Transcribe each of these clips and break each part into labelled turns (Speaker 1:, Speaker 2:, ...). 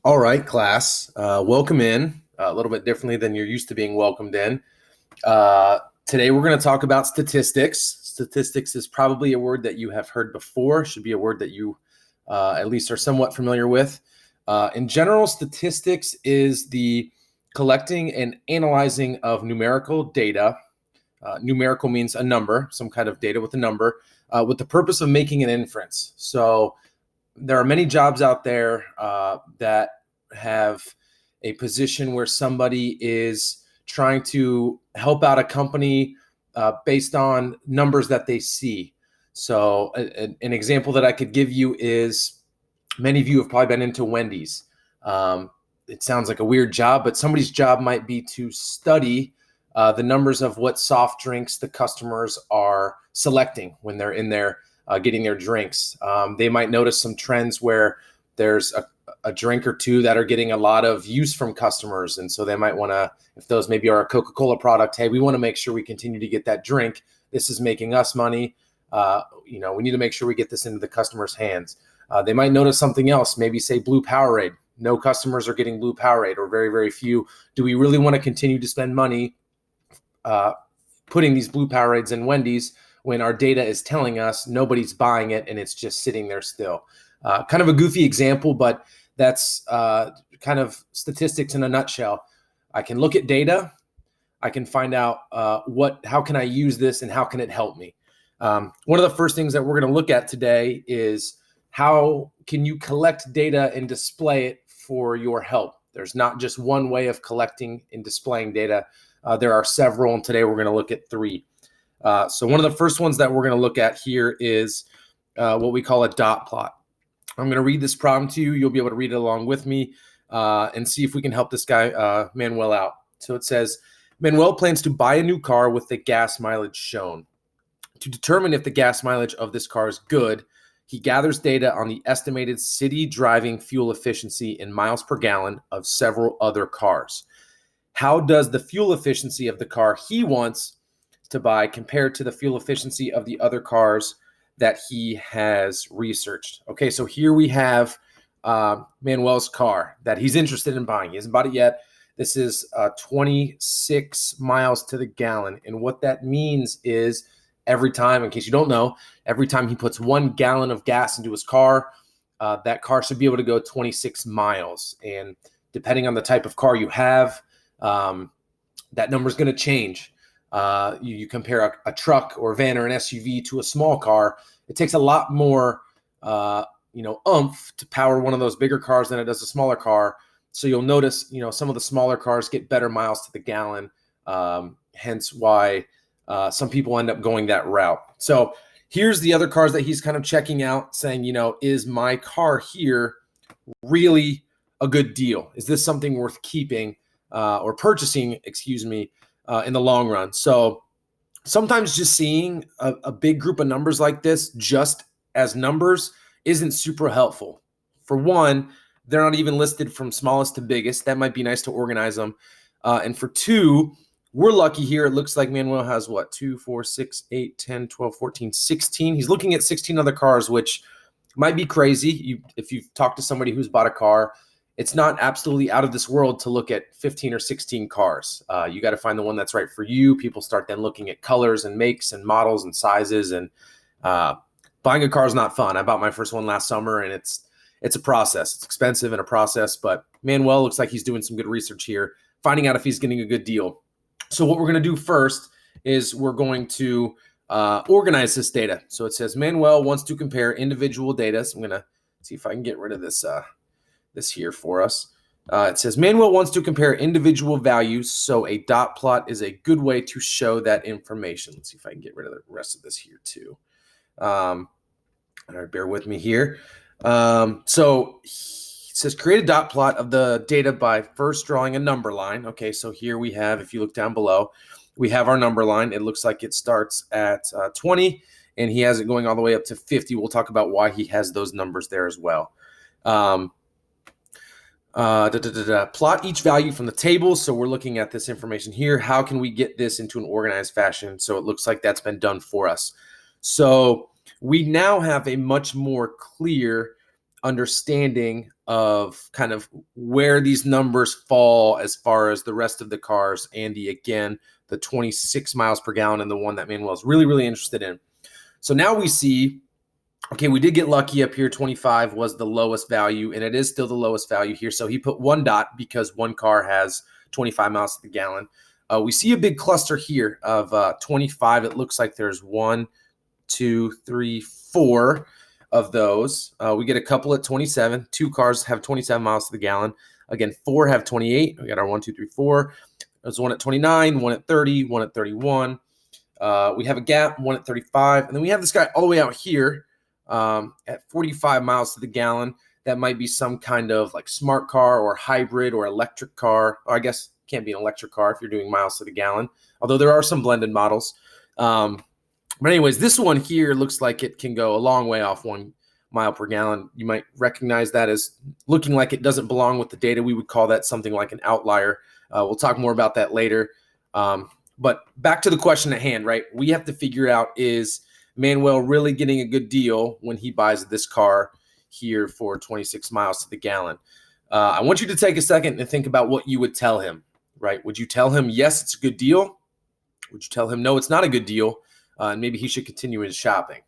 Speaker 1: All right, class. Welcome in a little bit differently than you're used to being welcomed in. Today, we're going to talk about statistics. Statistics is probably a word that you have heard before, should be a word that you at least are somewhat familiar with. In general, statistics is the collecting and analyzing of numerical data. Numerical means a number, some kind of data with a number, with the purpose of making an inference. So, there are many jobs out there that have a position where somebody is trying to help out a company based on numbers that they see. So, an example that I could give you is many of you have probably been into Wendy's. It sounds like a weird job, but somebody's job might be to study the numbers of what soft drinks the customers are selecting when they're in there getting their drinks. They might notice some trends where there's a drink or two that are getting a lot of use from customers. And so they might want to, if those maybe are a Coca-Cola product, hey, we want to make sure we continue to get that drink. This is making us money. We need to make sure we get this into the customer's hands. They might notice something else, maybe say Blue Powerade. No customers are getting Blue Powerade, or very, very few. Do we really want to continue to spend money putting these Blue Powerades in Wendy's when our data is telling us nobody's buying it and it's just sitting there still? Kind of a goofy example, but that's kind of statistics in a nutshell. I can look at data. I can find out how can I use this and how can it help me? One of the first things that we're going to look at today is how can you collect data and display it for your help? There's not just one way of collecting and displaying data. There are several, and today we're going to look at three. So one of the first ones that we're going to look at here is what we call a dot plot. I'm going to read this problem to you. You'll be able to read it along with me and see if we can help this guy, Manuel, out. So it says, Manuel plans to buy a new car with the gas mileage shown. To determine if the gas mileage of this car is good, he gathers data on the estimated city driving fuel efficiency in miles per gallon of several other cars. How does the fuel efficiency of the car he wants to buy compared to the fuel efficiency of the other cars that he has researched? Okay, so here we have Manuel's car that he's interested in buying. He hasn't bought it yet. This is 26 miles to the gallon. And what that means is every time, in case you don't know, every time he puts 1 gallon of gas into his car, that car should be able to go 26 miles. And depending on the type of car you have, that number is going to change. You compare a truck or a van or an SUV to a small car, it takes a lot more, oomph to power one of those bigger cars than it does a smaller car. So you'll notice, some of the smaller cars get better miles to the gallon. Hence why some people end up going that route. So here's the other cars that he's kind of checking out, saying, is my car here really a good deal? Is this something worth keeping or purchasing, in the long run? So sometimes just seeing a big group of numbers like this just as numbers isn't super helpful. For one, they're not even listed from smallest to biggest. That might be nice to organize them. And for two, we're lucky here. It looks like Manuel has 2, 4, 6, 8, 10, 12, 14, 16. He's looking at 16 other cars, which might be crazy. If you've talked to somebody who's bought a car, it's not absolutely out of this world to look at 15 or 16 cars. You got to find the one that's right for you. People start then looking at colors and makes and models and sizes. And buying a car is not fun. I bought my first one last summer, and it's a process. It's expensive and a process. But Manuel looks like he's doing some good research here, finding out if he's getting a good deal. So what we're going to do first is we're going to organize this data. So it says Manuel wants to compare individual data. So I'm going to see if I can get rid of this here for us. It says Manuel wants to compare individual values, so a dot plot is a good way to show that information. Let's see if I can get rid of the rest of this here too. All right, bear with me here. So it says create a dot plot of the data by first drawing a number line. Okay, so here we have, if you look down below, we have our number line. It looks like it starts at 20, and he has it going all the way up to 50. We'll talk about why he has those numbers there as well. Plot each value from the table. So we're looking at this information here. How can we get this into an organized fashion? So it looks like that's been done for us. So we now have a much more clear understanding of kind of where these numbers fall as far as the rest of the cars. Andy, again, the 26 miles per gallon and the one that Manuel's really, really interested in. So now we see, okay, we did get lucky up here. 25 was the lowest value, and it is still the lowest value here. So he put one dot because one car has 25 miles to the gallon. We see a big cluster here of 25. It looks like there's 1, 2, 3, 4 of those. We get a couple at 27. 2 cars have 27 miles to the gallon. Again, 4 have 28. We got our 1, 2, 3, 4. There's one at 29, one at 30, one at 31. We have a gap, one at 35. And then we have this guy all the way out here at 45 miles to the gallon. That might be some kind of like smart car or hybrid or electric car. Or I guess it can't be an electric car if you're doing miles to the gallon, although there are some blended models. But anyways, this one here looks like it can go a long way off 1 mile per gallon. You might recognize that as looking like it doesn't belong with the data. We would call that something like an outlier. We'll talk more about that later. But back to the question at hand, right? We have to figure out, is Manuel really getting a good deal when he buys this car here for 26 miles to the gallon? I want you to take a second and think about what you would tell him, right? Would you tell him, yes, it's a good deal? Would you tell him, no, it's not a good deal, and maybe he should continue his shopping?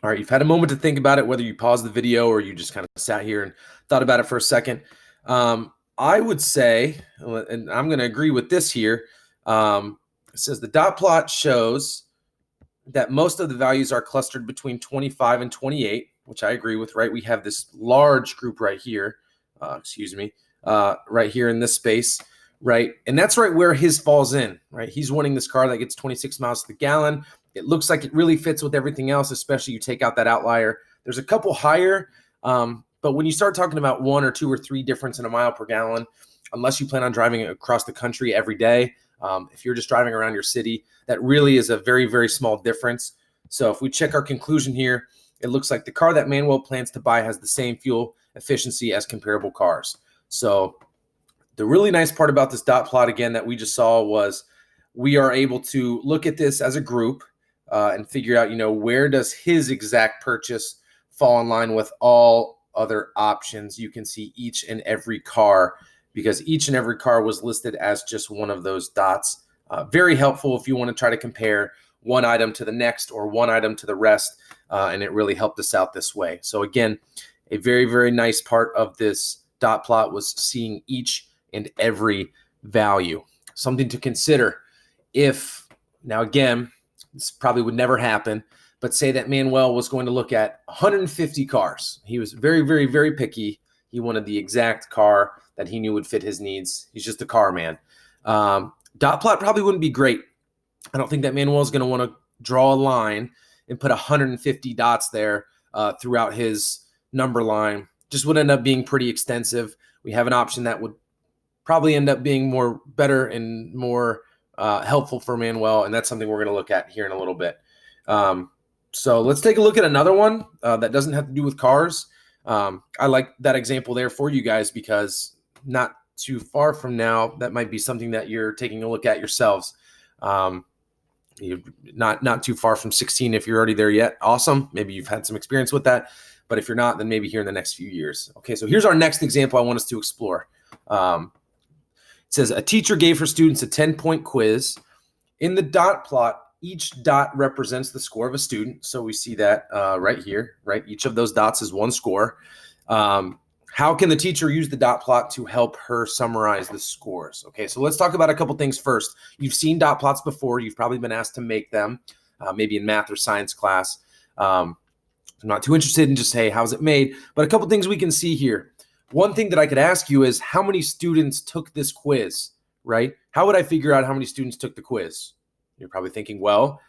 Speaker 1: All right, you've had a moment to think about it, whether you paused the video or you just kind of sat here and thought about it for a second. I would say, and I'm going to agree with this here, it says the dot plot shows that most of the values are clustered between 25 and 28, which I agree with, right? We have this large group right here, right here in this space, right? And that's right where his falls in, right? He's wanting this car that gets 26 miles to the gallon. It looks like it really fits with everything else, especially you take out that outlier. There's a couple higher, but when you start talking about 1 or 2 or 3 difference in a mile per gallon, unless you plan on driving across the country every day, if you're just driving around your city, that really is a very, very small difference. So if we check our conclusion here, it looks like the car that Manuel plans to buy has the same fuel efficiency as comparable cars. So the really nice part about this dot plot, again, that we just saw was we are able to look at this as a group and figure out, where does his exact purchase fall in line with all other options. You can see each and every car because each and every car was listed as just one of those dots. Very helpful if you want to try to compare one item to the next or one item to the rest, and it really helped us out this way. So again, a very, very nice part of this dot plot was seeing each and every value. Something to consider if, now again, this probably would never happen, but say that Manuel was going to look at 150 cars. He was very, very, very picky. He wanted the exact car that he knew would fit his needs. He's just a car man. Dot plot probably wouldn't be great. I don't think that Manuel is going to want to draw a line and put 150 dots there throughout his number line. Just would end up being pretty extensive. We have an option that would probably end up being more better and more helpful for Manuel, and that's something we're going to look at here in a little bit. So let's take a look at another one that doesn't have to do with cars. I like that example there for you guys because not too far from now, that might be something that you're taking a look at yourselves. You're not too far from 16 if you're already there yet. Awesome. Maybe you've had some experience with that. But if you're not, then maybe here in the next few years. Okay, so here's our next example I want us to explore. It says a teacher gave her students a 10-point quiz. In the dot plot, each dot represents the score of a student. So we see that right here, right? Each of those dots is one score. How can the teacher use the dot plot to help her summarize the scores? Okay, so let's talk about a couple things first. You've seen dot plots before. You've probably been asked to make them, maybe in math or science class. I'm not too interested in just, hey, how's it made? But a couple things we can see here. One thing that I could ask you is how many students took this quiz, right? How would I figure out how many students took the quiz? You're probably thinking, well,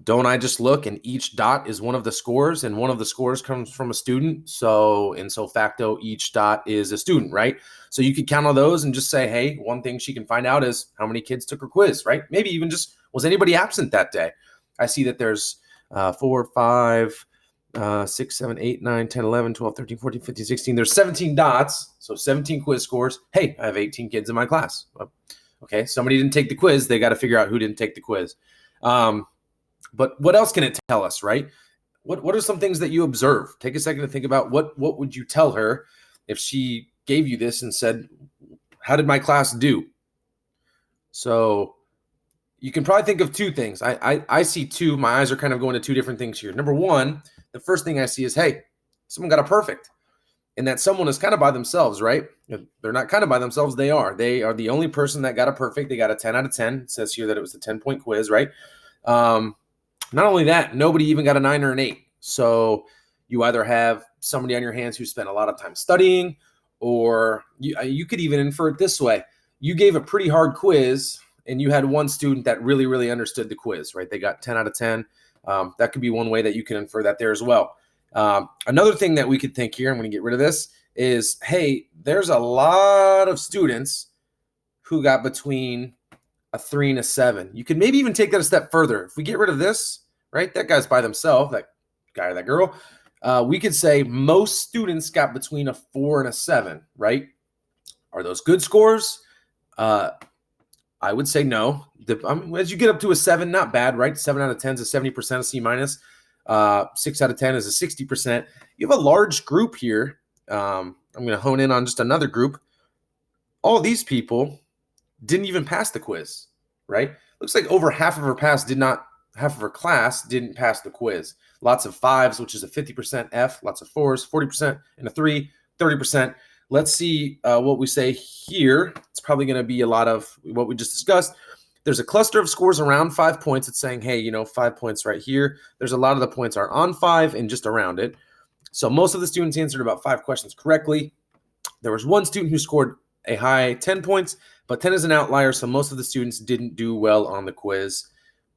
Speaker 1: don't I just look and each dot is one of the scores and one of the scores comes from a student? So ipso facto, each dot is a student, right? So you could count on those and just say, hey, one thing she can find out is how many kids took her quiz, right? Maybe even just, was anybody absent that day? I see that there's 4, 5, 6, 7, 8, 9, 10, 11, 12, 13, 14, 15, 16. There's 17 dots, so 17 quiz scores. Hey, I have 18 kids in my class. Okay, somebody didn't take the quiz. They got to figure out who didn't take the quiz. But what else can it tell us, right? What are some things that you observe? Take a second to think about what would you tell her if she gave you this and said, how did my class do? So you can probably think of two things. I see two. My eyes are kind of going to two different things here. Number one, the first thing I see is, hey, someone got a perfect. And that someone is kind of by themselves, right? They're not kind of by themselves. They are. They are the only person that got a perfect. They got a 10 out of 10. It says here that it was a 10-point quiz, right? Not only that, nobody even got a 9 or an 8. So you either have somebody on your hands who spent a lot of time studying, or you could even infer it this way. You gave a pretty hard quiz, and you had one student that really, really understood the quiz, right? They got 10 out of 10. That could be one way that you can infer that there as well. Another thing that we could think here, I'm going to get rid of this, is, hey, there's a lot of students who got between a 3 and a 7. You can maybe even take that a step further. If we get rid of this, right, that guy's by themselves, that guy or that girl, we could say most students got between a 4 and a 7, right? Are those good scores? I would say no. As you get up to a 7, not bad, right? 7 out of 10 is a 70%, a C minus. 6 out of 10 is a 60%. You have a large group here. I'm going to hone in on just another group. All of these people didn't even pass the quiz, right? Looks like over half of her class didn't pass the quiz. Lots of 5s, which is a 50% F, lots of 4s, 40%, and a 3, 30%. Let's see what we say here. It's probably going to be a lot of what we just discussed. There's a cluster of scores around 5 points. It's saying, hey, 5 points right here. There's a lot of the points are on 5 and just around it. So most of the students answered about 5 questions correctly. There was one student who scored a high 10 points, but 10 is an outlier, so most of the students didn't do well on the quiz.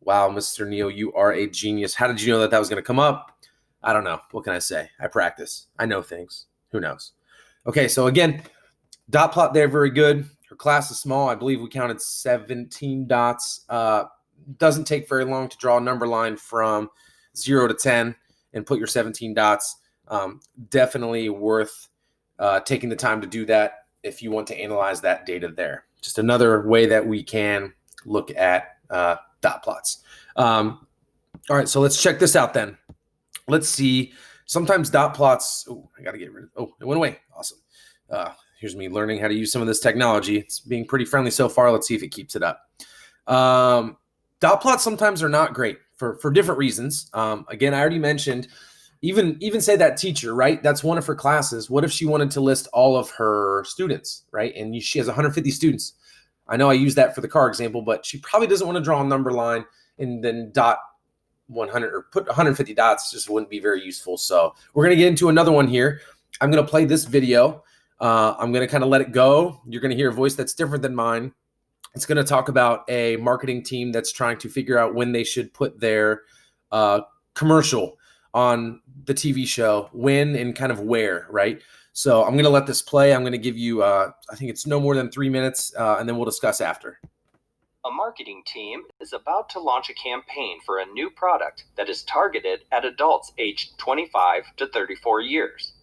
Speaker 1: Wow, Mr. Neal, you are a genius. How did you know that was going to come up? I don't know. What can I say? I practice. I know things. Who knows? Okay, so again, dot plot there, very good. Her class is small. I believe we counted 17 dots. Doesn't take very long to draw a number line from 0 to 10 and put your 17 dots. Definitely worth taking the time to do that if you want to analyze that data there. Just another way that we can look at dot plots. All right, so let's check this out then. Let's see. Sometimes dot plots, I got to get rid of, it went away. Awesome. Here's me learning how to use some of this technology. It's being pretty friendly so far. Let's see if it keeps it up. Dot plots sometimes are not great for different reasons. Again, I already mentioned, even say that teacher, right? That's one of her classes. What if she wanted to list all of her students, right? And she has 150 students. I know I use that for the car example, but she probably doesn't want to draw a number line and then dot 100 or put 150 dots. Just wouldn't be very useful. So we're going to get into another one here. I'm going to play this video. I'm going to kind of let it go. You're going to hear a voice that's different than mine. It's going to talk about a marketing team that's trying to figure out when they should put their commercial on the TV show, when and kind of where, right? So I'm going to let this play. I'm going to give you, I think it's no more than 3 minutes, and then we'll discuss after.
Speaker 2: A marketing team is about to launch a campaign for a new product that is targeted at adults aged 25 to 34 years.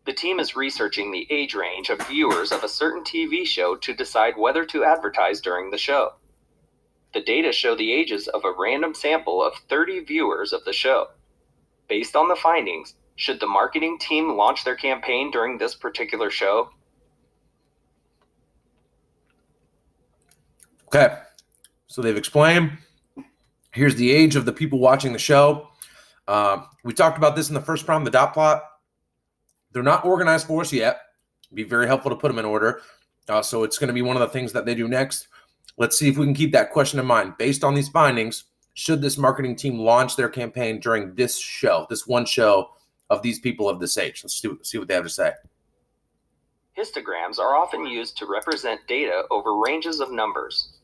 Speaker 2: The team is researching the age range of viewers of a certain TV show to decide whether to advertise during the show. The data show the ages of a random sample of 30 viewers of the show. Based on the findings, should the marketing team launch their campaign during this particular show?
Speaker 1: Okay, so they've explained, here's the age of the people watching the show. We talked about this in the first problem, the dot plot. They're not organized for us yet. It'd be very helpful to put them in order. So it's going to be one of the things that they do next. Let's see if we can keep that question in mind. Based on these findings, should this marketing team launch their campaign during this show, this one show of these people of this age? Let's see what they have to say.
Speaker 2: Histograms are often used to represent data over ranges of numbers.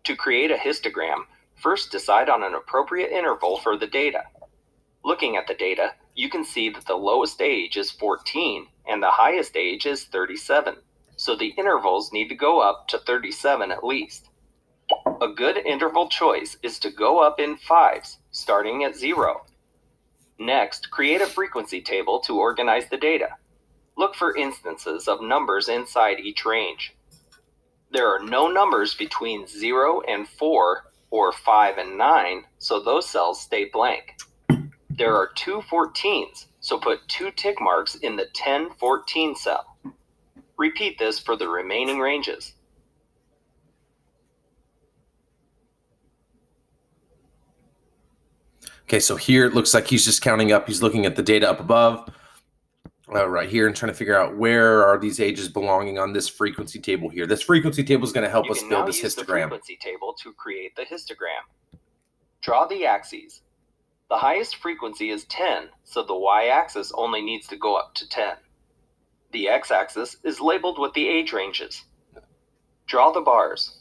Speaker 2: To create a histogram, first decide on an appropriate interval for the data. Looking at the data, you can see that the lowest age is 14 and the highest age is 37. So the intervals need to go up to 37 at least. A good interval choice is to go up in 5s, starting at 0. Next, create a frequency table to organize the data. Look for instances of numbers inside each range. There are no numbers between 0 and 4 or 5 and 9, so those cells stay blank. There are 2 14s, so put 2 tick marks in the 1014 cell. Repeat this for the remaining ranges.
Speaker 1: Okay, so here it looks like he's just counting up. He's looking at the data up above right here and trying to figure out where are these ages belonging on this frequency table here. This frequency table is going to help us build this histogram. You can now use the
Speaker 2: frequency table to create the histogram. Draw the axes. The highest frequency is 10, so the y-axis only needs to go up to 10. The x-axis is labeled with the age ranges. Draw the bars.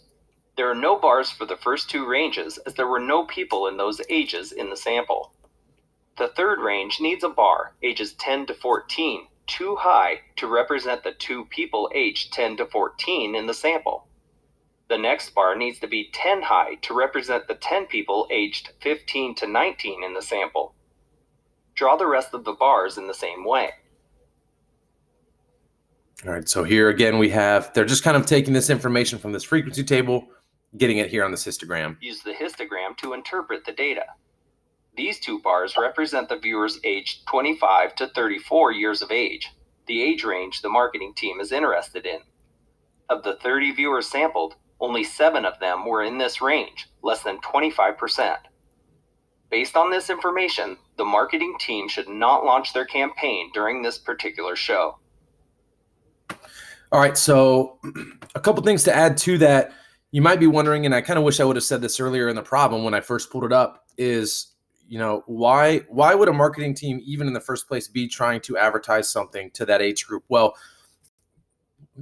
Speaker 2: There are no bars for the first 2 ranges as there were no people in those ages in the sample. The third range needs a bar, ages 10 to 14, too high to represent the 2 people aged 10 to 14 in the sample. The next bar needs to be 10 high to represent the 10 people aged 15 to 19 in the sample. Draw the rest of the bars in the same way.
Speaker 1: All right, so here again they're just kind of taking this information from this frequency table, getting it here on this histogram.
Speaker 2: Use the histogram to interpret the data. These 2 bars represent the viewers aged 25 to 34 years of age, the age range the marketing team is interested in. Of the 30 viewers sampled, only 7 of them were in this range, less than 25%. Based on this information, the marketing team should not launch their campaign during this particular show.
Speaker 1: All right, so a couple things to add to that. You might be wondering, and I kind of wish I would have said this earlier in the problem when I first pulled it up, is why would a marketing team even in the first place be trying to advertise something to that age group? Well,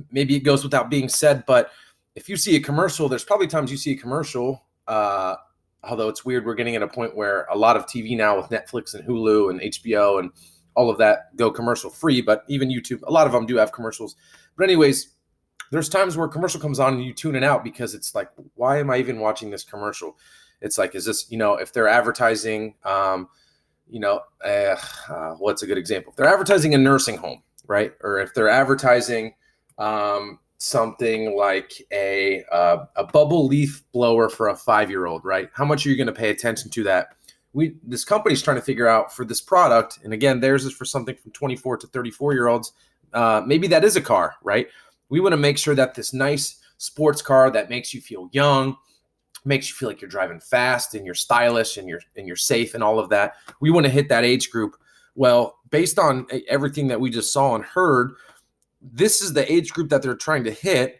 Speaker 1: maybe it goes without being said, but if you see a commercial, there's probably times you see a commercial, although it's weird, we're getting at a point where a lot of TV now with Netflix and Hulu and HBO and all of that go commercial free, but even YouTube, a lot of them do have commercials. But anyways, there's times where a commercial comes on and you tune it out because it's like, why am I even watching this commercial? It's like, is this, if they're advertising, what's a good example? If they're advertising a nursing home, right? Or if they're advertising something like a bubble leaf blower for a 5-year-old, right? How much are you going to pay attention to that? This company's trying to figure out for this product, and again, theirs is for something from 24 to 34-year-olds. Maybe that is a car, right? We want to make sure that this nice sports car that makes you feel young, makes you feel like you're driving fast and you're stylish and you're safe and all of that. We want to hit that age group. Well, based on everything that we just saw and heard, this is the age group that they're trying to hit.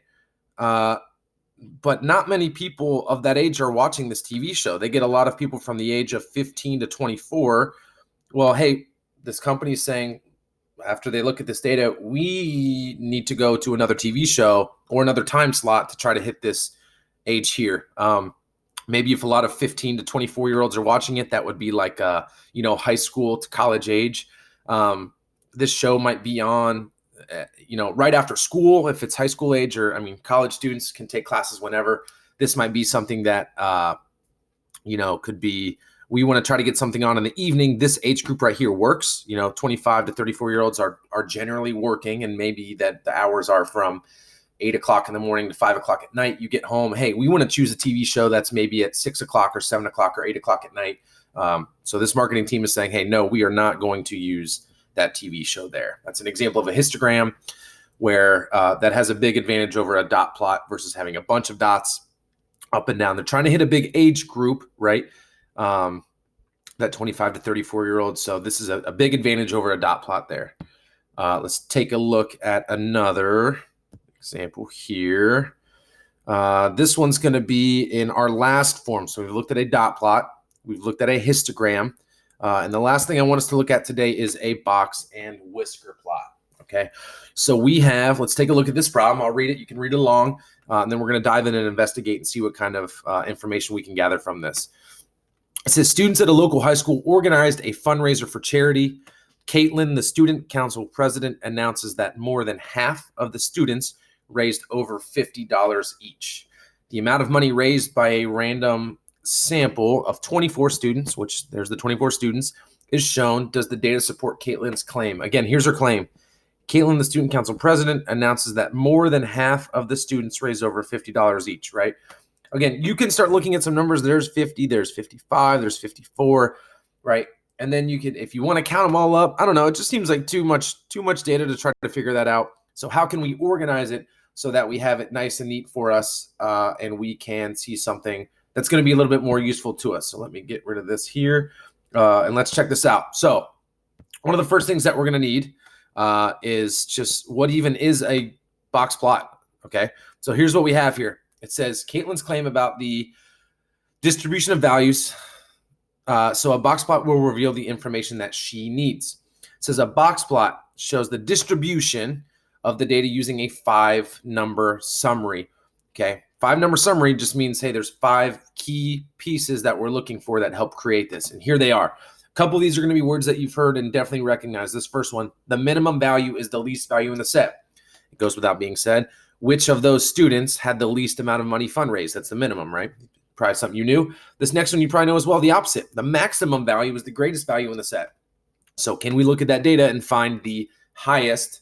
Speaker 1: But not many people of that age are watching this TV show. They get a lot of people from the age of 15 to 24. Well, hey, this company is saying, after they look at this data, we need to go to another TV show or another time slot to try to hit this age here. Maybe if a lot of 15 to 24-year-olds are watching it, that would be like, high school to college age. This show might be on, right after school, if it's high school age, or, college students can take classes whenever. This might be something that, could be, we want to try to get something on in the evening. This age group right here works. 25 to 34-year-olds are generally working, and maybe that the hours are from 8 o'clock in the morning to 5 o'clock at night. You get home. Hey, we want to choose a TV show that's maybe at 6 o'clock or 7 o'clock or 8 o'clock at night. So this marketing team is saying, hey, no, we are not going to use that TV show there. That's an example of a histogram where that has a big advantage over a dot plot versus having a bunch of dots up and down. They're trying to hit a big age group, right? That 25 to 34-year-olds. So this is a big advantage over a dot plot there. Let's take a look at another example here. This one's going to be in our last form. So we've looked at a dot plot. We've looked at a histogram. And the last thing I want us to look at today is a box and whisker plot. Okay. So let's take a look at this problem. I'll read it. You can read it along. And then we're going to dive in and investigate and see what kind of information we can gather from this. It says students at a local high school organized a fundraiser for charity. Caitlin, the student council president, announces that more than half of the students raised over $50 each. The amount of money raised by a random sample of 24 students, which there's the 24 students, is shown. Does the data support Caitlin's claim? Again, here's her claim. Caitlin, the student council president, announces that more than half of the students raise over $50 each, right? Again, you can start looking at some numbers. There's 50, there's 55, there's 54, right? And then you can, if you want to count them all up, I don't know, it just seems like too much data to try to figure that out. So how can we organize it so that we have it nice and neat for us, and we can see something that's going to be a little bit more useful to us? So let me get rid of this here, and let's check this out. So one of the first things that we're going to need is just what even is a box plot, okay? So here's what we have here. It says Caitlin's claim about the distribution of values. So a box plot will reveal the information that she needs. It says a box plot shows the distribution of the data using a 5-number summary, okay? 5-number summary just means, hey, there's 5 key pieces that we're looking for that help create this, and here they are. A couple of these are going to be words that you've heard and definitely recognize. This first one, the minimum value is the least value in the set. It goes without being said. Which of those students had the least amount of money fundraised? That's the minimum, right? Probably something you knew. This next one you probably know as well, the opposite. The maximum value is the greatest value in the set. So can we look at that data and find the highest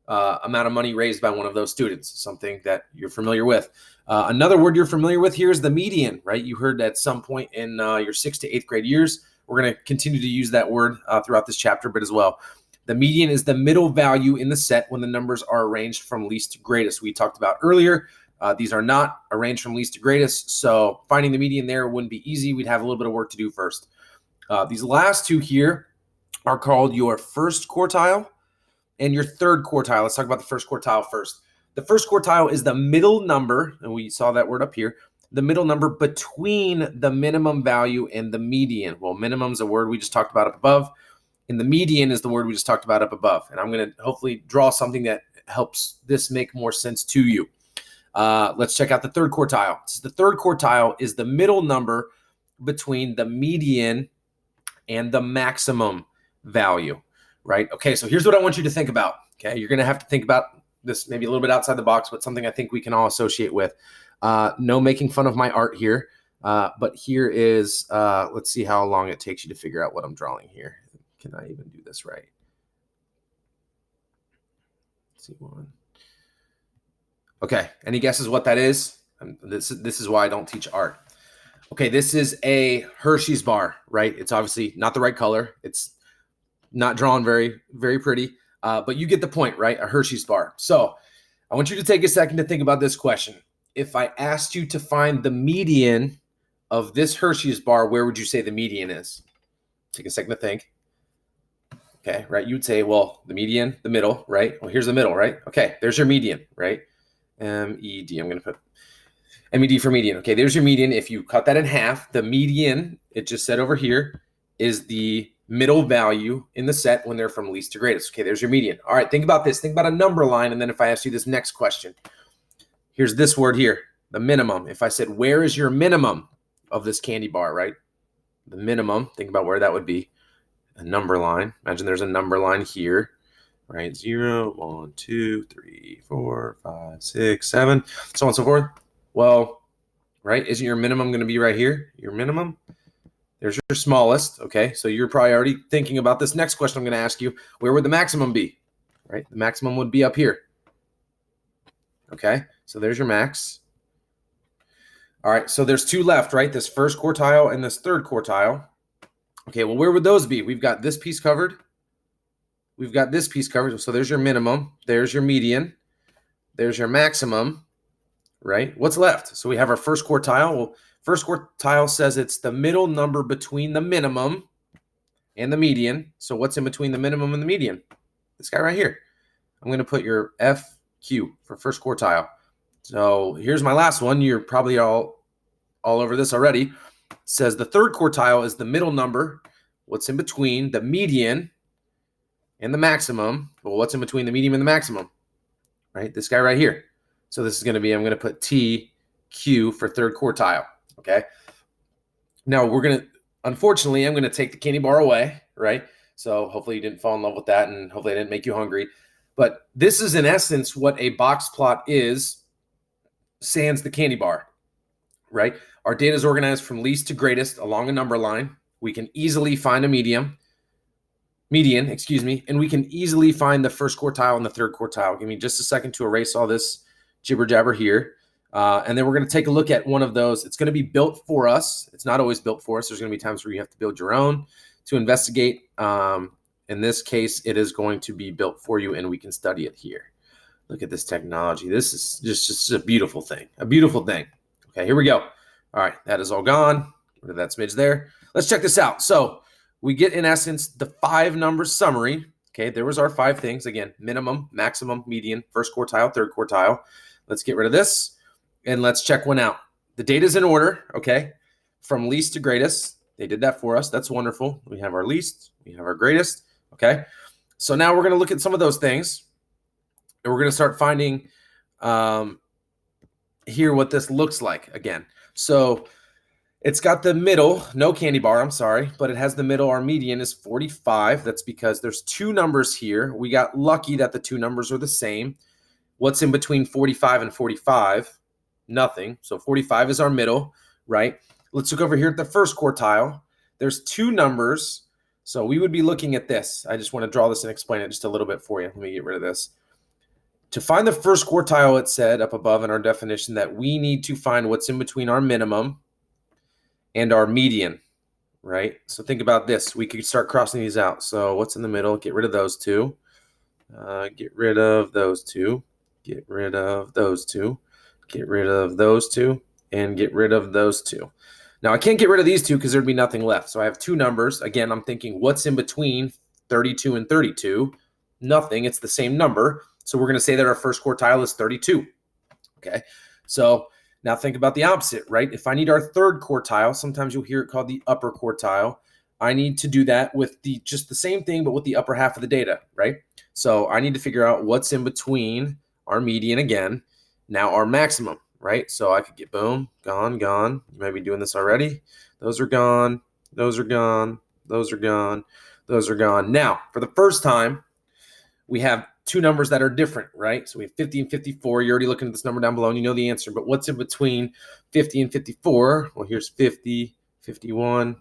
Speaker 1: amount of money raised by one of those students? Something that you're familiar with. Another word you're familiar with here is the median, right? You heard at some point in your 6th to 8th grade years. We're going to continue to use that word throughout this chapter, but as well. The median is the middle value in the set when the numbers are arranged from least to greatest. We talked about earlier. These are not arranged from least to greatest, so finding the median there wouldn't be easy. We'd have a little bit of work to do first. These last two here are called your first quartile and your third quartile. Let's talk about the first quartile first. The first quartile is the middle number, and we saw that word up here, the middle number between the minimum value and the median. Well, minimum is a word we just talked about up above, and the median is the word we just talked about up above. And I'm going to hopefully draw something that helps this make more sense to you. Let's check out the third quartile. So the third quartile is the middle number between the median and the maximum value, right? Okay, so here's what I want you to think about. Okay, you're going to have to think about this maybe a little bit outside the box, but something I think we can all associate with. No making fun of my art here, but here is, let's see how long it takes you to figure out what I'm drawing here. Can I even do this right? Let's see one. Okay, any guesses what that is? This is why I don't teach art. Okay, this is a Hershey's bar, right? It's obviously not the right color. It's not drawn very, very pretty, but you get the point, right? A Hershey's bar. So I want you to take a second to think about this question. If I asked you to find the median of this Hershey's bar, where would you say the median is? Take a second to think. Okay, right? You'd say, well, the median, the middle, right? Well, here's the middle, right? Okay, there's your median, right? MED. I'm going to put MED for median. Okay, there's your median. If you cut that in half, the median, it just said over here, is the middle value in the set when they're from least to greatest. Okay, there's your median. All right, think about this. Think about a number line, and then if I ask you this next question, here's this word here, the minimum. If I said, where is your minimum of this candy bar, right? The minimum, think about where that would be. A number line. Imagine there's a number line here, right? 0, 1, 2, 3, 4, 5, 6, 7, so on and so forth. Well, right, isn't your minimum going to be right here? Your minimum? There's your smallest, okay? So you're probably already thinking about this next question I'm going to ask you. Where would the maximum be, right? The maximum would be up here. Okay, so there's your max. All right, so there's two left, right? This first quartile and this third quartile. Okay, well, where would those be? We've got this piece covered. We've got this piece covered. So there's your minimum. There's your median. There's your maximum, right? What's left? So we have our first quartile. Well, first quartile says it's the middle number between the minimum and the median. So what's in between the minimum and the median? This guy right here. I'm going to put your FQ for first quartile. So here's my last one. You're probably all over this already. It says the third quartile is the middle number. What's in between the median and the maximum? Well, what's in between the median and the maximum? Right? This guy right here. So this is going to be, I'm going to put TQ for third quartile. Okay. Now unfortunately, I'm going to take the candy bar away, right? So hopefully you didn't fall in love with that, and hopefully I didn't make you hungry. But this is in essence what a box plot is, sans the candy bar, right? Our data is organized from least to greatest along a number line. We can easily find a median. median, excuse me, and we can easily find the first quartile and the third quartile. Give me just a second to erase all this jibber jabber here. And then we're going to take a look at one of those. It's going to be built for us. It's not always built for us. There's going to be times where you have to build your own to investigate. In this case, it is going to be built for you, and we can study it here. Look at this technology. This is just a beautiful thing, a beautiful thing. Okay, here we go. All right, that is all gone. Rid of that smidge there. Let's check this out. So we get, in essence, the 5 numbers summary. Okay, there was our 5 things. Again, minimum, maximum, median, first quartile, third quartile. Let's get rid of this, and let's check one out. The data is in order, okay, from least to greatest. They did that for us. That's wonderful. We have our least. We have our greatest. Okay, so now we're going to look at some of those things, and we're going to start finding here what this looks like again. So it's got the middle, no candy bar, I'm sorry, but it has the middle. Our median is 45. That's because there's 2 numbers here. We got lucky that the 2 numbers are the same. What's in between 45 and 45? Nothing. So 45 is our middle, right? Let's look over here at the first quartile. There's 2 numbers. So we would be looking at this. I just want to draw this and explain it just a little bit for you. Let me get rid of this. To find the first quartile, it said up above in our definition that we need to find what's in between our minimum and our median, right? So think about this. We could start crossing these out. So what's in the middle? Get rid of those 2. Get rid of those 2. Get rid of those 2. Get rid of those 2. And get rid of those 2. Now, I can't get rid of these 2 because there'd be nothing left. So I have 2 numbers. Again, I'm thinking what's in between 32 and 32? Nothing. It's the same number. So we're going to say that our first quartile is 32. Okay. So now think about the opposite, right? If I need our third quartile, sometimes you'll hear it called the upper quartile. I need to do that with just the same thing, but with the upper half of the data, right? So I need to figure out what's in between our median again. Now our maximum, right? So I could get boom, gone, gone. You might be doing this already. Those are gone. Those are gone. Those are gone. Those are gone. Now, for the first time, we have 2 numbers that are different, right? So we have 50 and 54. You're already looking at this number down below and you know the answer, but what's in between 50 and 54? Well, here's 50, 51,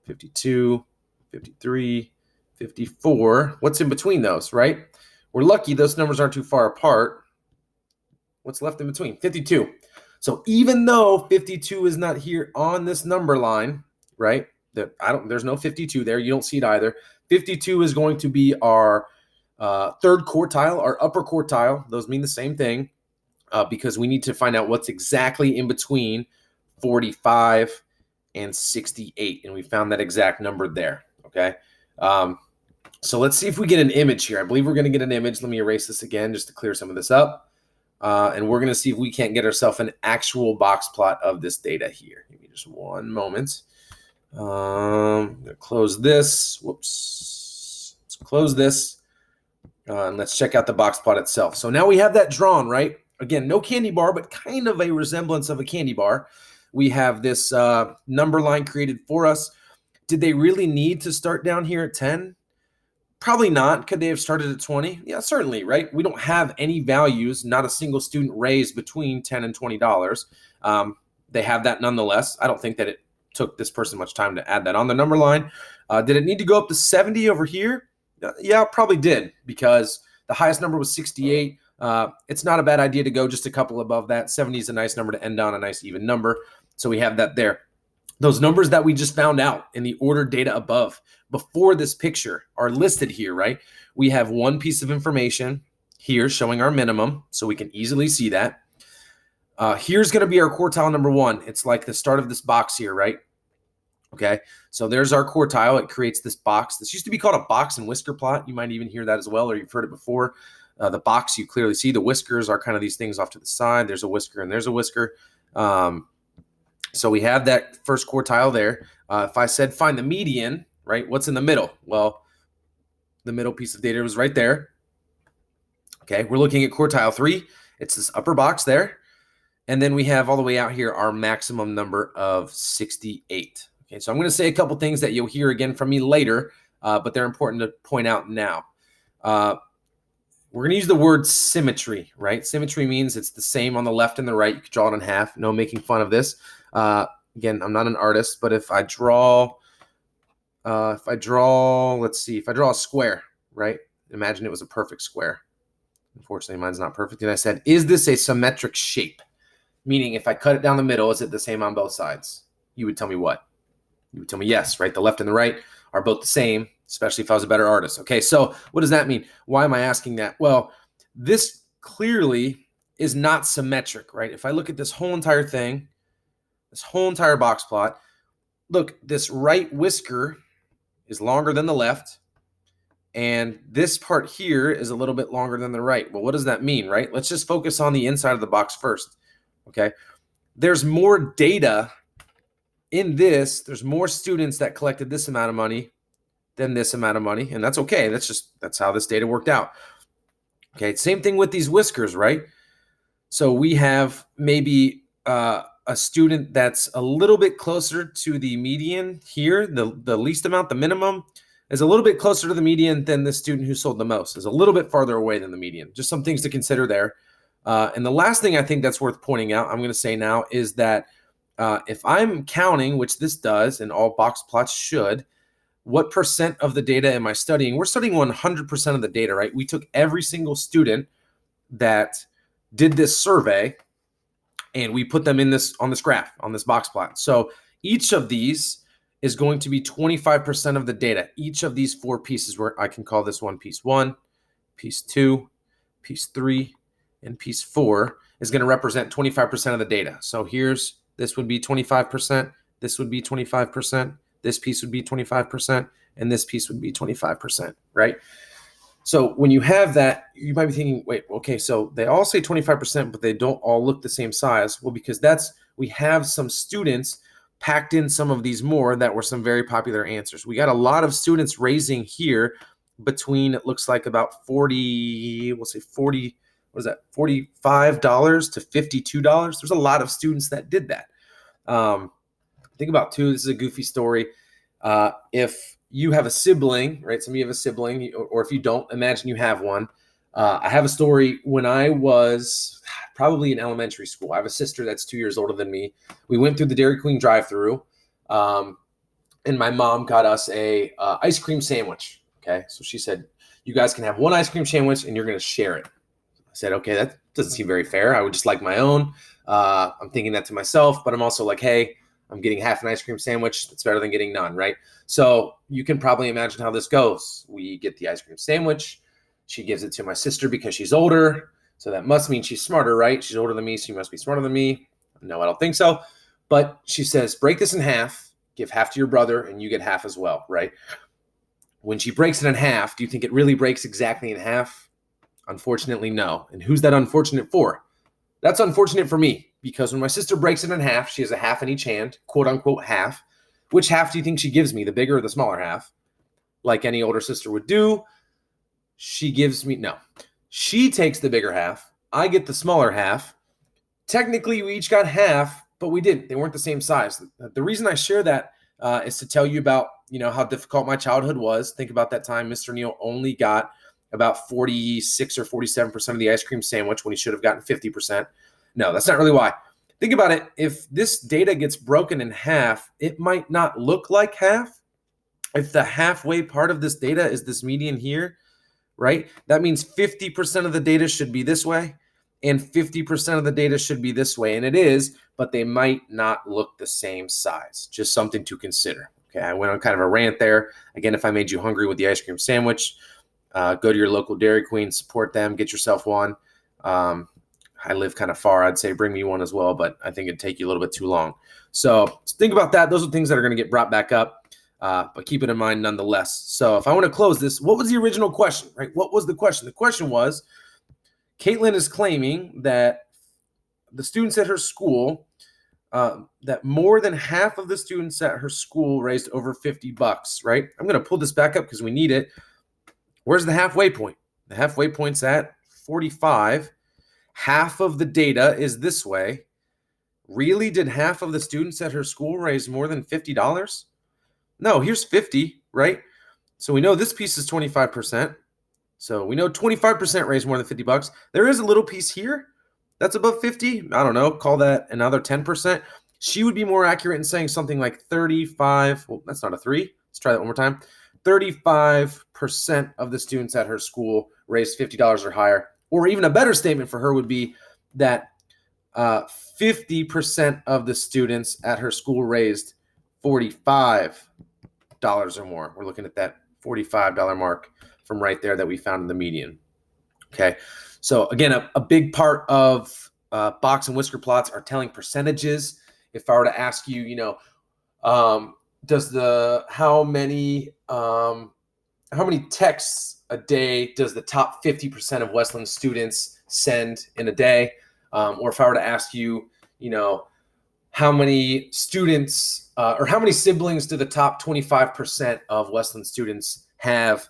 Speaker 1: 52, 53, 54. What's in between those, right? We're lucky those numbers aren't too far apart. What's left in between? 52. So even though 52 is not here on this number line, right? There's no 52 there. You don't see it either. 52 is going to be our third quartile, our upper quartile. Those mean the same thing because we need to find out what's exactly in between 45 and 68. And we found that exact number there. Okay. So let's see if we get an image here. I believe we're going to get an image. Let me erase this again just to clear some of this up. And we're going to see if we can't get ourselves an actual box plot of this data here. Give me just one moment. I'm going to close this. Whoops. Let's close this. And let's check out the box plot itself. So now we have that drawn, right? Again, no candy bar, but kind of a resemblance of a candy bar. We have this number line created for us. Did they really need to start down here at 10? Probably not. Could they have started at 20? Yeah, certainly, right? We don't have any values, not a single student raised between $10 and $20. They have that nonetheless. I don't think that it took this person much time to add that on the number line. Did it need to go up to 70 over here? Yeah, it probably did because the highest number was 68. It's not a bad idea to go just a couple above that. 70 is a nice number to end on, a nice even number. So we have that there. Those numbers that we just found out in the ordered data above before this picture are listed here, right? We have one piece of information here showing our minimum, so we can easily see that. Here's going to be our quartile number 1. It's like the start of this box here, right? Okay, so there's our quartile. It creates this box. This used to be called a box and whisker plot. You might even hear that as well, or you've heard it before. The box, you clearly see the whiskers are kind of these things off to the side. There's a whisker and there's a whisker. So we have that first quartile there. If I said find the median, right, what's in the middle? Well, the middle piece of data was right there. Okay, we're looking at quartile 3. It's this upper box there. And then we have all the way out here our maximum number of 68. Okay, so I'm going to say a couple things that you'll hear again from me later, but they're important to point out now. We're going to use the word symmetry, right? Symmetry means it's the same on the left and the right. You can draw it in half. No making fun of this. Again, I'm not an artist, but if I draw if I draw a square, right? Imagine it was a perfect square. Unfortunately, mine's not perfect. And I said, is this a symmetric shape? Meaning, if I cut it down the middle, is it the same on both sides? You would tell me what? You would tell me yes, right? The left and the right are both the same, especially if I was a better artist. Okay, so what does that mean? Why am I asking that? Well, this clearly is not symmetric, right? If I look at this whole entire thing, this whole entire box plot, look, this right whisker is longer than the left, and this part here is a little bit longer than the right. Well, what does that mean, right? Let's just focus on the inside of the box first, okay? There's more data in this. There's more students that collected this amount of money than this amount of money, and that's okay. That's how this data worked out. Okay, same thing with these whiskers, right? So we have maybe a student that's a little bit closer to the median here, the least amount, the minimum, is a little bit closer to the median than the student who sold the most, is a little bit farther away than the median. Just some things to consider there. And the last thing I think that's worth pointing out, I'm going to say now, is that if I'm counting, which this does, and all box plots should, what percent of the data am I studying? We're studying 100% of the data, right? We took every single student that did this survey and we put them in on this graph, on this box plot. So each of these is going to be 25% of the data. Each of these 4 pieces, where I can call this one, piece 2, piece 3, and piece 4, is going to represent 25% of the data. So this would be 25%, this would be 25%, this piece would be 25%, and this piece would be 25%, right? So when you have that, you might be thinking, wait, okay, so they all say 25%, but they don't all look the same size. Well, because we have some students packed in some of these more that were some very popular answers. We got a lot of students raising here between, it looks like about 40, we'll say 40, what is that, $45 to $52. There's a lot of students that did that. Think about too, this is a goofy story. If you have a sibling, right? Some of you have a sibling, or if you don't, imagine you have one. I have a story when I was probably in elementary school. I have a sister that's 2 years older than me. We went through the Dairy Queen drive-thru, and my mom got us a ice cream sandwich. Okay, so she said, "You guys can have one ice cream sandwich, and you're going to share it." I said, "Okay, that doesn't seem very fair. I would just like my own." I'm thinking that to myself, but I'm also like, "Hey, I'm getting half an ice cream sandwich. That's better than getting none," right? So you can probably imagine how this goes. We get the ice cream sandwich. She gives it to my sister because she's older. So that must mean she's smarter, right? She's older than me. She must be smarter than me. No, I don't think so. But she says, break this in half, give half to your brother, and you get half as well, right? When she breaks it in half, do you think it really breaks exactly in half? Unfortunately, no. And who's that unfortunate for? That's unfortunate for me, because when my sister breaks it in half, she has a half in each hand, quote unquote half. Which half do you think she gives me, the bigger or the smaller half? Like any older sister would do, she gives me, no. She takes the bigger half. I get the smaller half. Technically, we each got half, but we didn't. They weren't the same size. The reason I share that is to tell you about, how difficult my childhood was. Think about that time. Mr. Neal only got about 46 or 47% of the ice cream sandwich when he should have gotten 50%. No, that's not really why. Think about it. If this data gets broken in half, it might not look like half. If the halfway part of this data is this median here, right? That means 50% of the data should be this way and 50% of the data should be this way. And it is, but they might not look the same size. Just something to consider. Okay, I went on kind of a rant there. Again, if I made you hungry with the ice cream sandwich, go to your local Dairy Queen, support them, get yourself one. I live kind of far. I'd say bring me one as well, but I think it'd take you a little bit too long. So think about that. Those are things that are going to get brought back up, but keep it in mind nonetheless. So if I want to close this, what was the original question, right? What was the question? The question was, Caitlin is claiming that the students at her school, that more than half of the students at her school raised over $50, right? I'm going to pull this back up because we need it. Where's the halfway point? The halfway point's at 45. Half of the data is this way. Really? Did half of the students at her school raise more than $50? No, here's 50, right? So we know this piece is 25%. So we know 25% raised more than $50. There is a little piece here that's above 50. I don't know, call that another 10%. She would be more accurate in saying something like 35. Well, that's not a 3. Let's try that one more time. 35% of the students at her school raised $50 or higher. Or even a better statement for her would be that 50% of the students at her school raised $45 or more. We're looking at that $45 mark from right there that we found in the median. Okay, so again, a big part of box and whisker plots are telling percentages. If I were to ask you, how many texts a day does the top 50% of Westland students send in a day? Or if I were to ask you, how many students or how many siblings do the top 25% of Westland students have?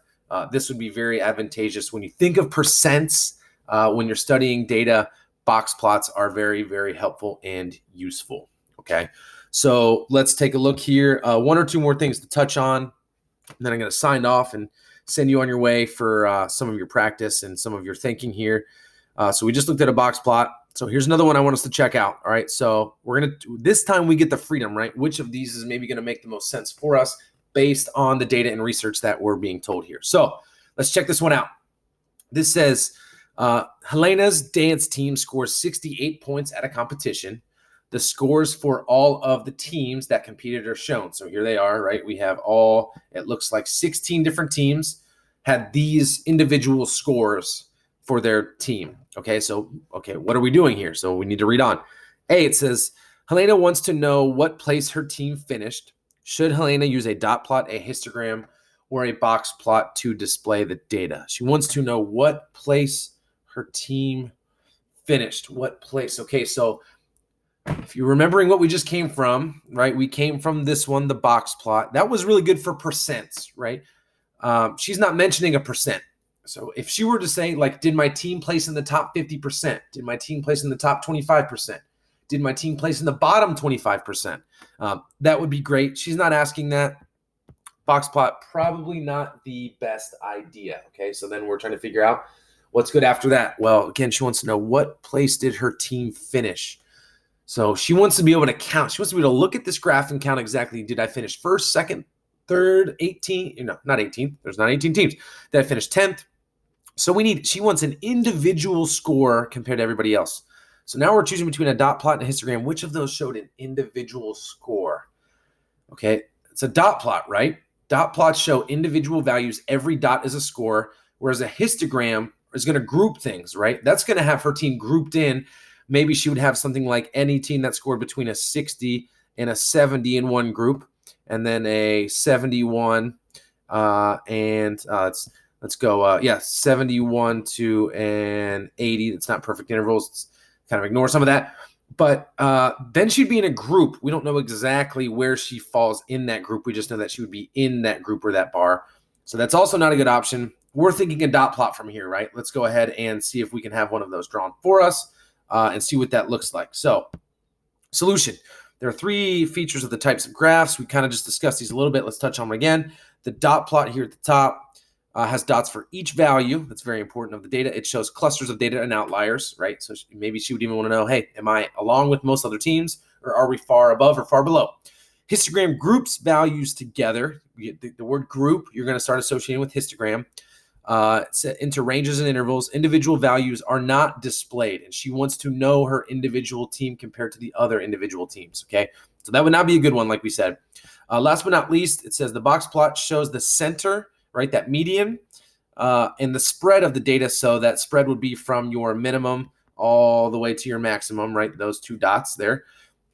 Speaker 1: This would be very advantageous. When you think of percents, when you're studying data, box plots are very, very helpful and useful. Okay, so let's take a look here. One or two more things to touch on, and then I'm going to sign off and send you on your way for some of your practice and some of your thinking here. So we just looked at a box plot. So here's another one I want us to check out. All right, so this time we get the freedom, right? Which of these is maybe going to make the most sense for us based on the data and research that we're being told here. So let's check this one out. This says Helena's dance team scores 68 points at a competition. The scores for all of the teams that competed are shown. So here they are, right? We have it looks like 16 different teams had these individual scores for their team. Okay, what are we doing here? So we need to read on. A, it says, Helena wants to know what place her team finished. Should Helena use a dot plot, a histogram, or a box plot to display the data? She wants to know what place her team finished. What place? Okay, so if you're remembering what we just came from, right? We came from this one, the box plot. That was really good for percents, right? She's not mentioning a percent. So if she were to say, did my team place in the top 50%? Did my team place in the top 25%? Did my team place in the bottom 25%? That would be great. She's not asking that. Box plot, probably not the best idea. Okay, so then we're trying to figure out what's good after that. Well, again, she wants to know what place did her team finish? So she wants to be able to count. She wants to be able to look at this graph and count exactly, did I finish first, second, third, 18? No, not 18. There's not 18 teams. Did I finish 10th? So she wants an individual score compared to everybody else. So now we're choosing between a dot plot and a histogram. Which of those showed an individual score? Okay, it's a dot plot, right? Dot plots show individual values. Every dot is a score, whereas a histogram is going to group things, right? That's going to have her team grouped in. Maybe she would have something like any team that scored between a 60 and a 70 in one group, and then a 71 let's go, 71 to an 80. It's not perfect intervals. Let's kind of ignore some of that. But then she'd be in a group. We don't know exactly where she falls in that group. We just know that she would be in that group or that bar. So that's also not a good option. We're thinking a dot plot from here, right? Let's go ahead and see if we can have one of those drawn for us and see what that looks like. So solution. There are three features of the types of graphs. We kind of just discussed these a little bit. Let's touch on them again. The dot plot here at the top has dots for each value. That's very important of the data. It shows clusters of data and outliers, right? So maybe she would even want to know, hey, am I along with most other teams, or are we far above or far below? Histogram groups values together. The word group, you're going to start associating with histogram. Set into ranges and intervals. Individual values are not displayed, and she wants to know her individual team compared to the other individual teams, okay? So that would not be a good one, like we said. Last but not least, it says the box plot shows the center, right, that median, and the spread of the data. So that spread would be from your minimum all the way to your maximum, right? Those two dots there.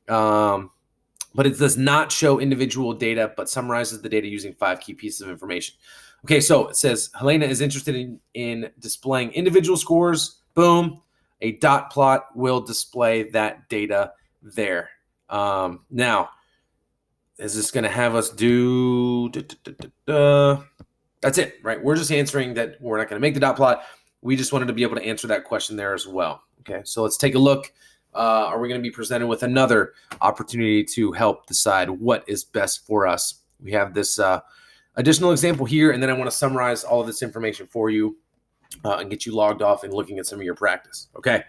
Speaker 1: But it does not show individual data, but summarizes the data using 5 key pieces of information. Okay, so it says Helena is interested in displaying individual scores. Boom. A dot plot will display that data there. Now, is this going to have us do... That's it, right? We're just answering that we're not going to make the dot plot. We just wanted to be able to answer that question there as well. Okay, so let's take a look. Are we going to be presented with another opportunity to help decide what is best for us? We have this additional example here, and then I want to summarize all of this information for you and get you logged off and looking at some of your practice. Okay,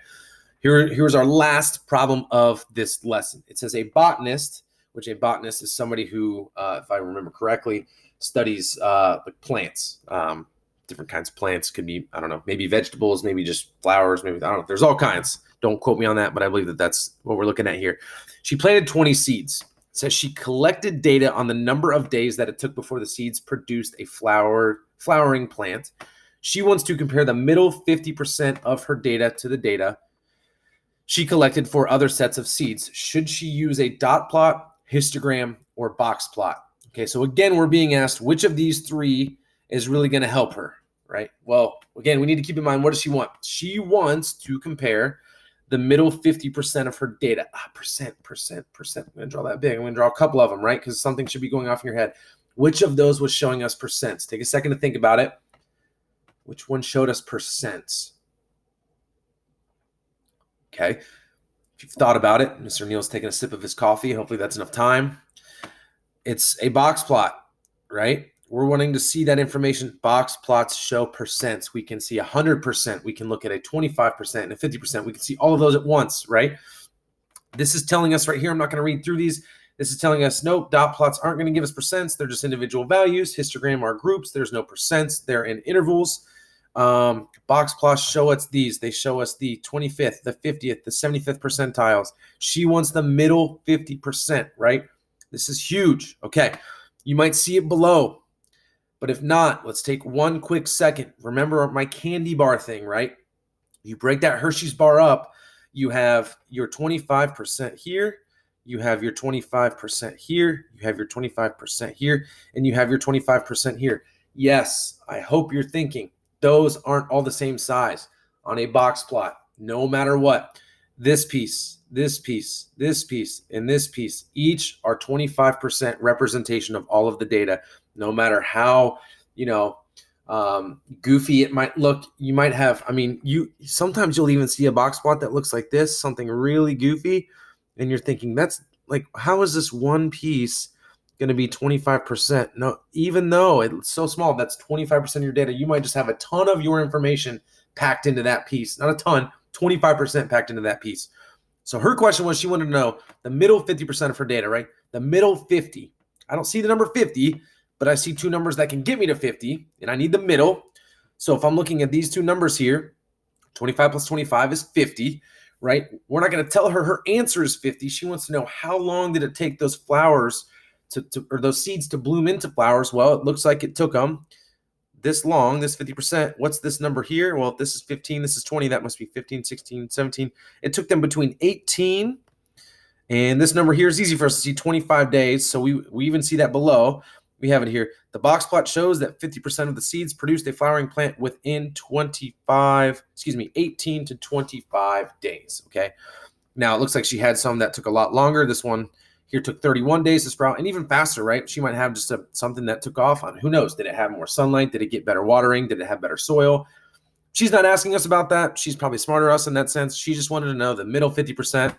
Speaker 1: here's our last problem of this lesson. It says a botanist, which a botanist is somebody who, if I remember correctly, studies like plants, different kinds of plants. Could be, I don't know, maybe vegetables, maybe just flowers, maybe, I don't know. There's all kinds. Don't quote me on that, but I believe that that's what we're looking at here. She planted 20 seeds. It says she collected data on the number of days that it took before the seeds produced a flowering plant. She wants to compare the middle 50% of her data to the data she collected for other sets of seeds. Should she use a dot plot, histogram, or box plot? Okay, so again, we're being asked which of these three is really going to help her, right? Well, again, we need to keep in mind, what does she want? She wants to compare the middle 50% of her data. Percent. I'm going to draw that big. I'm going to draw a couple of them, right? Because something should be going off in your head. Which of those was showing us percents? Take a second to think about it. Which one showed us percents? Okay. If you've thought about it, Mr. Neal's taking a sip of his coffee. Hopefully that's enough time. It's a box plot, right? We're wanting to see that information. Box plots show percents. We can see 100%. We can look at a 25% and a 50%. We can see all of those at once, right? This is telling us right here, I'm not going to read through these. This is telling us, nope, dot plots aren't going to give us percents. They're just individual values. Histogram are groups. There's no percents. They're in intervals. Box plots show us these. They show us the 25th, the 50th, the 75th percentiles. She wants the middle 50%, right? This is huge. Okay. You might see it below, but if not, let's take one quick second. Remember my candy bar thing, right? You break that Hershey's bar up, you have your 25% here, you have your 25% here, you have your 25% here, and you have your 25% here. Yes, I hope you're thinking, those aren't all the same size on a box plot, no matter what. This piece, this piece, this piece, and this piece, each are 25% representation of all of the data, no matter how, goofy it might look. You might have, sometimes you'll even see a box plot that looks like this, something really goofy, and you're thinking, that's like, how is this one piece going to be 25%? No, even though it's so small, that's 25% of your data. You might just have a ton of your information packed into that piece. Not a ton, 25% packed into that piece. So her question was, she wanted to know the middle 50% of her data, right? The middle 50. I don't see the number 50, but I see two numbers that can get me to 50, and I need the middle. So if I'm looking at these two numbers here, 25 plus 25 is 50, right? We're not going to tell her her answer is 50. She wants to know, how long did it take those flowers or those seeds to bloom into flowers? Well, it looks like it took them this long, this 50%. What's this number here? Well, if this is 15, this is 20. That must be 15, 16, 17. It took them between 18, and this number here is easy for us to see, 25 days. So we even see that below. We have it here. The box plot shows that 50% of the seeds produced a flowering plant within 18 to 25 days. Okay. Now it looks like she had some that took a lot longer. This one here took 31 days to sprout, and even faster, right? She might have just something that took off on. Who knows? Did it have more sunlight? Did it get better watering? Did it have better soil? She's not asking us about that. She's probably smarter than us in that sense. She just wanted to know the middle 50%.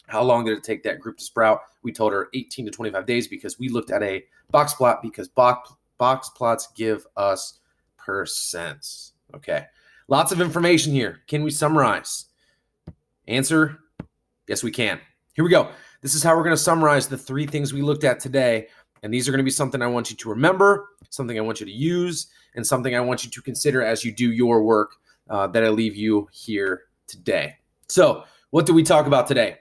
Speaker 1: How long did it take that group to sprout? We told her 18 to 25 days because we looked at a box plot, because box plots give us percents. Okay. Lots of information here. Can we summarize? Answer, yes, we can. Here we go. This is how we're going to summarize the three things we looked at today. And these are going to be something I want you to remember, something I want you to use, and something I want you to consider as you do your work that I leave you here today. So what did we talk about today?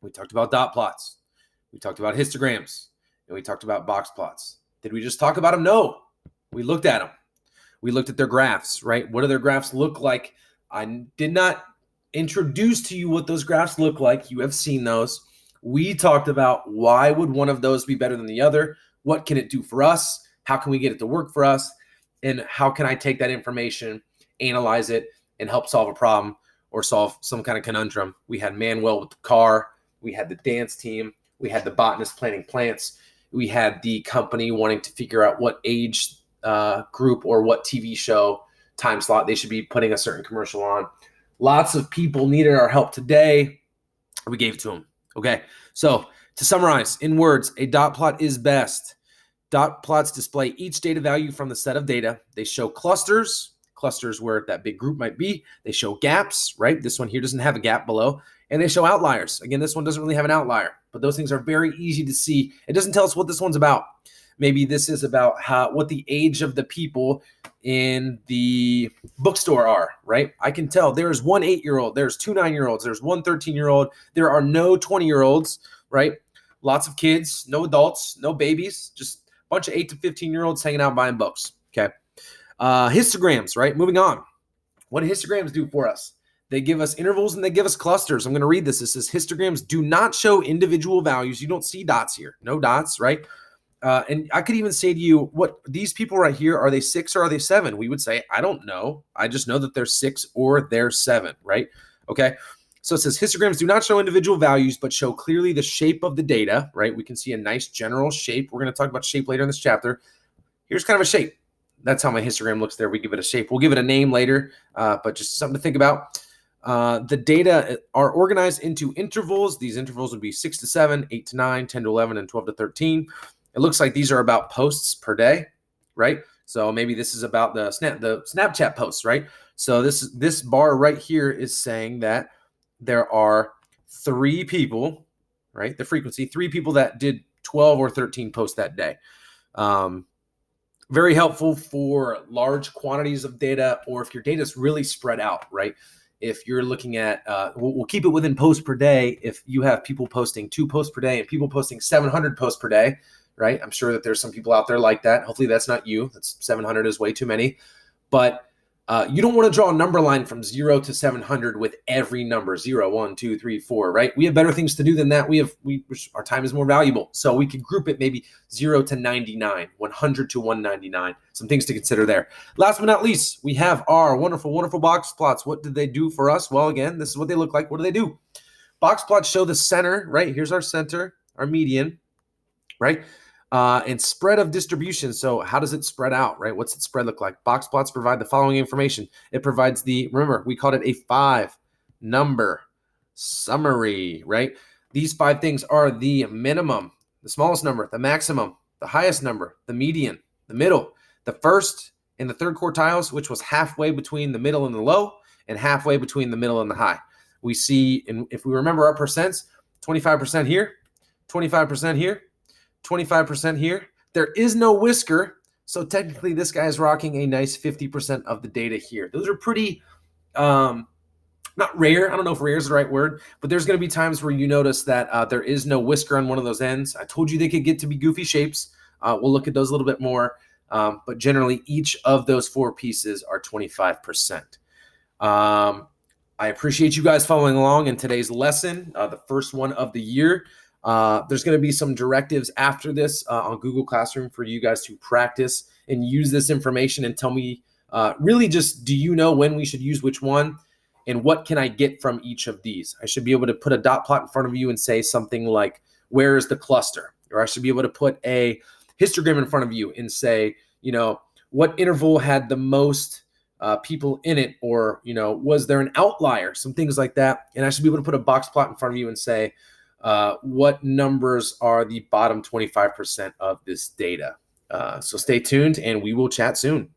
Speaker 1: We talked about dot plots. We talked about histograms. And we talked about box plots. Did we just talk about them? No. We looked at them. We looked at their graphs, right? What do their graphs look like? I did not introduce to you what those graphs look like. You have seen those. We talked about why would one of those be better than the other? What can it do for us? How can we get it to work for us? And how can I take that information, analyze it, and help solve a problem or solve some kind of conundrum? We had Manuel with the car. We had the dance team. We had the botanist planting plants. We had the company wanting to figure out what age group or what TV show time slot they should be putting a certain commercial on. Lots of people needed our help today. We gave it to them. Okay, so to summarize, in words, a dot plot is best. Dot plots display each data value from the set of data. They show clusters where that big group might be. They show gaps, right? This one here doesn't have a gap below. And they show outliers. Again, this one doesn't really have an outlier, but those things are very easy to see. It doesn't tell us what this one's about, Maybe this is about what the age of the people in the bookstore are, right? I can tell there's one 8-year-old, there's two 9-year-olds, there's one 13-year-old. There are no 20-year-olds, right? Lots of kids, no adults, no babies, just a bunch of 8 to 15-year-olds hanging out buying books, okay? Histograms, right? Moving on. What do histograms do for us? They give us intervals and they give us clusters. I'm going to read this. It says histograms do not show individual values. You don't see dots here. No dots, right? And I could even say to you, what these people right here, are they 6 or are they 7? We would say, I don't know. I just know that they're 6 or they're 7, right? Okay. So it says histograms do not show individual values, but show clearly the shape of the data, right? We can see a nice general shape. We're going to talk about shape later in this chapter. Here's kind of a shape. That's how my histogram looks there. We give it a shape. We'll give it a name later, but just something to think about. The data are organized into intervals. These intervals would be 6 to 7, 8 to 9, 10 to 11, and 12 to 13. It looks like these are about posts per day, right? So maybe this is about the Snapchat posts, right? So this bar right here is saying that there are 3 people, right? The frequency, 3 people that did 12 or 13 posts that day. Very helpful for large quantities of data, or if your data is really spread out, right? If you're looking at, we'll keep it within posts per day. If you have people posting 2 posts per day and people posting 700 posts per day, right? I'm sure that there's some people out there like that. Hopefully that's not you. That's 700 is way too many. But you don't want to draw a number line from 0 to 700 with every number, 0, 1, 2, 3, 4, right? We have better things to do than that. Our time is more valuable. So we could group it maybe 0 to 99, 100 to 199. Some things to consider there. Last but not least, we have our wonderful, wonderful box plots. What did they do for us? Well, again, this is what they look like. What do they do? Box plots show the center, right? Here's our center, our median, right? And spread of distribution. So how does it spread out, right? What's it spread look like? Box plots provide the following information. It provides remember, we called it a 5-number summary, right? These 5 things are the minimum, the smallest number, the maximum, the highest number, the median, the middle, the first and the third quartiles, which was halfway between the middle and the low, and halfway between the middle and the high. We see, and if we remember our percents, 25% here, 25% here, 25% here. There is no whisker, so technically this guy is rocking a nice 50% of the data here. Those are pretty, not rare. I don't know if rare is the right word, but there's going to be times where you notice that there is no whisker on one of those ends. I told you they could get to be goofy shapes. We'll look at those a little bit more, but generally each of those 4 pieces are 25%. I appreciate you guys following along in today's lesson, the first one of the year. There's going to be some directives after this on Google Classroom for you guys to practice and use this information and tell me really just, do you know when we should use which one and what can I get from each of these? I should be able to put a dot plot in front of you and say something like, where is the cluster? Or I should be able to put a histogram in front of you and say, what interval had the most people in it, or, was there an outlier? Some things like that. And I should be able to put a box plot in front of you and say, what numbers are the bottom 25% of this data? So stay tuned and we will chat soon.